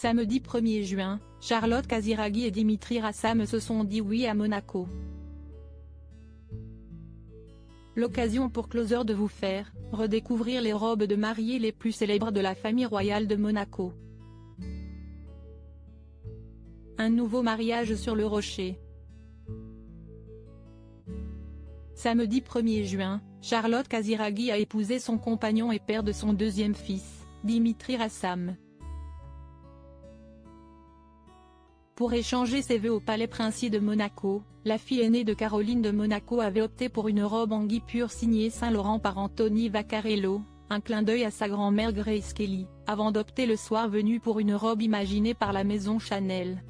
Samedi 1er juin, Charlotte Casiraghi et Dimitri Rassam se sont dit oui à Monaco. L'occasion pour Closer de vous faire redécouvrir les robes de mariée les plus célèbres de la famille royale de Monaco. Un nouveau mariage sur le rocher. Samedi 1er juin, Charlotte Casiraghi a épousé son compagnon et père de son deuxième fils, Dimitri Rassam. Pour échanger ses vœux au palais princier de Monaco, la fille aînée de Caroline de Monaco avait opté pour une robe en gui pur signée Saint-Laurent par Anthony Vaccarello, un clin d'œil à sa grand-mère Grace Kelly, avant d'opter le soir venu pour une robe imaginée par la maison Chanel.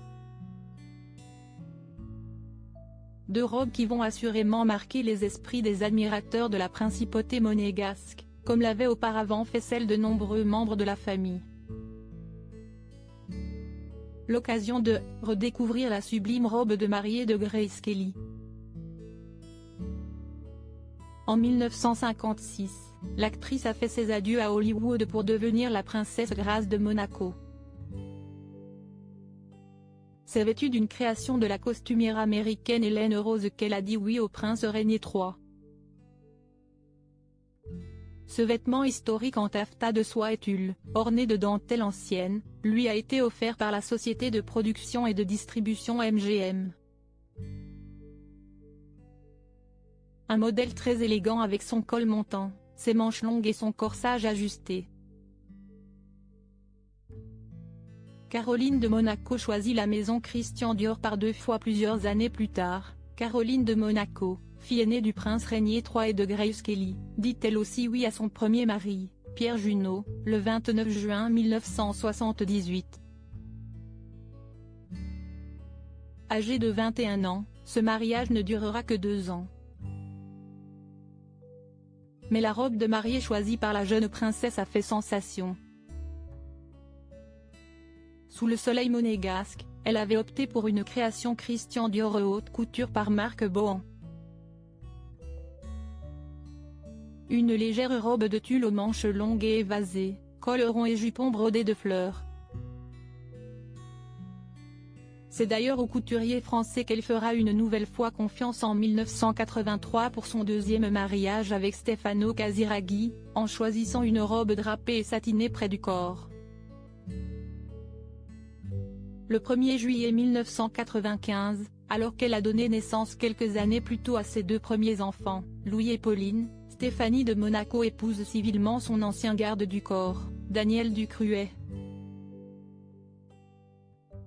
Deux robes qui vont assurément marquer les esprits des admirateurs de la principauté monégasque, comme l'avait auparavant fait celle de nombreux membres de la famille. L'occasion de redécouvrir la sublime robe de mariée de Grace Kelly. En 1956, l'actrice a fait ses adieux à Hollywood pour devenir la princesse Grace de Monaco. C'est vêtue d'une création de la costumière américaine Hélène Rose qu'elle a dit oui au prince Régnier III. Ce vêtement historique en taffetas de soie et tulle, orné de dentelle ancienne, lui a été offert par la société de production et de distribution MGM. Un modèle très élégant avec son col montant, ses manches longues et son corsage ajusté. Caroline de Monaco choisit la maison Christian Dior par deux fois plusieurs années plus tard. Caroline de Monaco, fille aînée du prince Régnier III et de Grace Kelly, dit elle aussi oui à son premier mari, Pierre Junot, le 29 juin 1978. Âgé de 21 ans, ce mariage ne durera que 2 ans. Mais la robe de mariée choisie par la jeune princesse a fait sensation. Sous le soleil monégasque, elle avait opté pour une création Christian Dior haute couture par Marc Bohan. Une légère robe de tulle aux manches longues et évasées, col rond et jupon brodé de fleurs. C'est d'ailleurs au couturier français qu'elle fera une nouvelle fois confiance en 1983 pour son deuxième mariage avec Stefano Casiraghi, en choisissant une robe drapée et satinée près du corps. Le 1er juillet 1995, alors qu'elle a donné naissance quelques années plus tôt à ses 2 premiers enfants, Louis et Pauline, Stéphanie de Monaco épouse civilement son ancien garde du corps, Daniel Ducruet.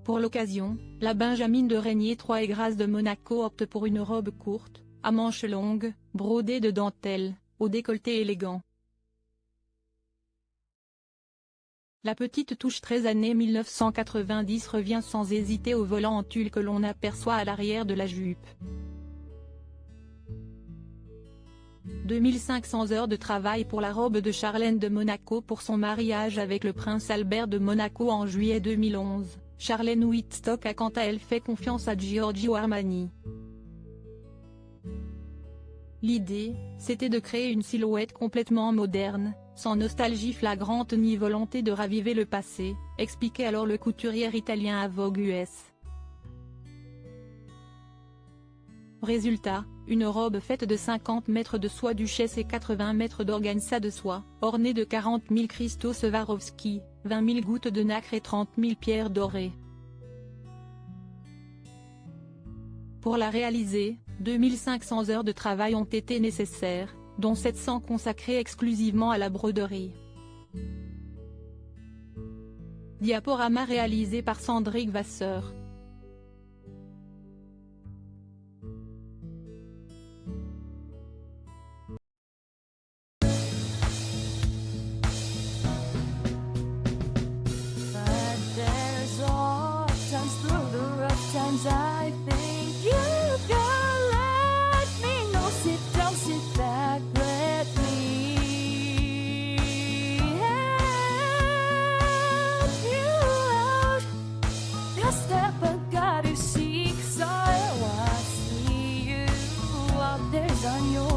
Pour l'occasion, la Benjamine de Régnier III et Grace de Monaco opte pour une robe courte, à manches longues, brodée de dentelle, au décolleté élégant. La petite touche 13 années 1990 revient sans hésiter au volant en tulle que l'on aperçoit à l'arrière de la jupe. 2500 heures de travail pour la robe de Charlène de Monaco pour son mariage avec le prince Albert de Monaco en juillet 2011. Charlène Whitstock a quant à elle fait confiance à Giorgio Armani. L'idée, c'était de créer une silhouette complètement moderne, sans nostalgie flagrante ni volonté de raviver le passé, expliquait alors le couturier italien à Vogue US. Résultat, une robe faite de 50 mètres de soie duchesse et 80 mètres d'organza de soie, ornée de 40 000 cristaux Swarovski, 20 000 gouttes de nacre et 30 000 pierres dorées. Pour la réaliser, 2500 heures de travail ont été nécessaires, dont 700 consacrées exclusivement à la broderie. Diaporama réalisé par Sandrick Vasseur. I think you can let me know. Sit back, let me help you out. Just step back, gotta seek, so I see you out there's on your